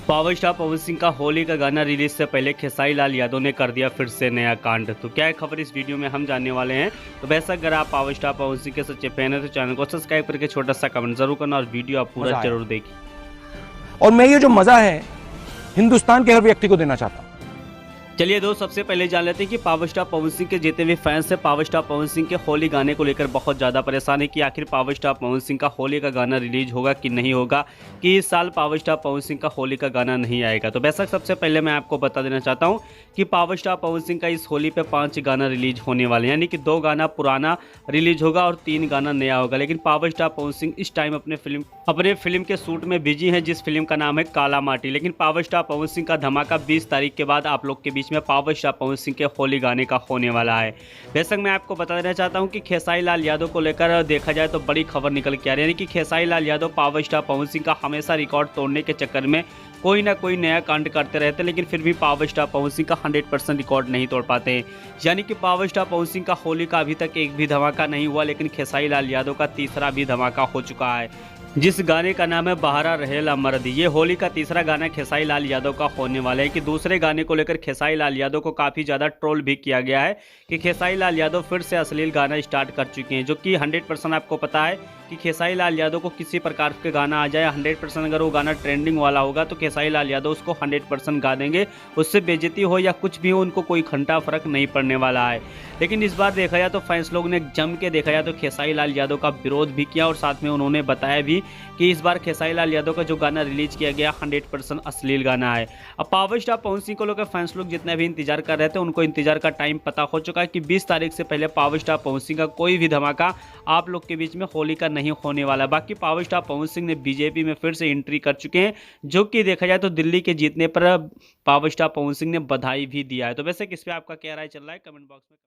Power star Pawan Singh का होली का गाना रिलीज से पहले खेसारी लाल यादव ने कर दिया फिर से नया कांड। तो क्या है खबर इस वीडियो में हम जानने वाले हैं। तो वैसे अगर आप पावर स्टार पवन सिंह के सच्चे फैन है तो चैनल को सब्सक्राइब करके छोटा सा कमेंट जरूर करना और वीडियो आप पूरा जरूर देखिए। और मैं ये जो मजा है हिंदुस्तान के हर व्यक्ति को देना चाहता हूं। चलिए दोस्त, सबसे पहले जान लेते हैं कि पावर स्टार पवन सिंह के जितने भी फैंस हैं पावर स्टार पवन सिंह के होली गाने को लेकर बहुत ज़्यादा परेशान है कि आखिर पावर स्टार पवन सिंह का होली का गाना रिलीज होगा कि नहीं होगा, कि इस साल पावर स्टार पवन सिंह का होली का गाना नहीं आएगा। तो बेशक सबसे पहले मैं आपको बता देना चाहता हूँ कि पावर स्टार पवन सिंह का इस होली पे 5 गाना रिलीज होने वाले हैं, यानी कि 2 गाना पुराना रिलीज होगा और 3 गाना नया होगा। लेकिन पावर स्टार पवन सिंह इस टाइम अपने फिल्म के शूट में बिजी हैं, जिस फिल्म का नाम है काला माटी। लेकिन पावर स्टार पवन सिंह का धमाका 20 तारीख के बाद आप लोग के बीच में पावर स्टार पवन सिंह के होली गाने का होने वाला है। बेशक मैं आपको बता देना चाहता हूं कि खेसारी लाल यादव को लेकर देखा जाए तो बड़ी खबर निकल के आ रही है, यानी कि खेसारी लाल यादव पावर स्टार पवन सिंह का हमेशा रिकॉर्ड तोड़ने के चक्कर में कोई ना कोई नया कांड करते रहते, लेकिन फिर भी पावर स्टार पवन सिंह का 100% रिकॉर्ड नहीं तोड़ पाते हैं। यानी कि पावर स्टार पवन सिंह का होली का अभी तक एक भी धमाका नहीं हुआ, लेकिन खेसारी लाल यादव का तीसरा भी धमाका हो चुका है, जिस गाने का नाम है बहारा रहेला मर्दी। ये होली का तीसरा गाना खेसारी लाल यादव का होने वाला है। कि दूसरे गाने को लेकर खेसारी लाल यादव को काफ़ी ज़्यादा ट्रोल भी किया गया है कि खेसारी लाल यादव फिर से अश्लील गाना स्टार्ट कर चुके हैं, जो कि 100% आपको पता है कि खेसारी लाल यादव को किसी प्रकार के गाना आ जाए 100% अगर वो गाना ट्रेंडिंग वाला होगा तो खेसारी लाल यादव उसको 100% गा देंगे। उससे बेइज्जती हो या कुछ भी हो, उनको कोई घंटा फर्क नहीं पड़ने वाला है। लेकिन इस बार देखा जाए तो फैंस लोग ने जम के देखा जाए तो खेसारी लाल यादव का विरोध भी किया और साथ में उन्होंने बताया भी कि इस बार खेसारी लाल यादव का जो गाना रिलीज किया गया 100% अश्लील गाना है। अब पावर स्टार पवन सिंह को लेकर फैंस लोग जितने भी इंतजार कर रहे थे उनको इंतजार का टाइम पता हो चुका है कि 20 तारीख से पहले पावर स्टार पवन सिंह का कोई भी धमाका आप लोग के बीच में होली का नहीं होने वाला। बाकी पावर स्टार पवन सिंह ने बीजेपी में फिर से एंट्री कर चुके हैं, जो कि देखा जाए तो दिल्ली के जीतने पर पावर स्टार पवन सिंह ने बधाई भी दिया है। तो वैसे किस पे आपका क्या राय चल रहा है, कमेंट बॉक्स में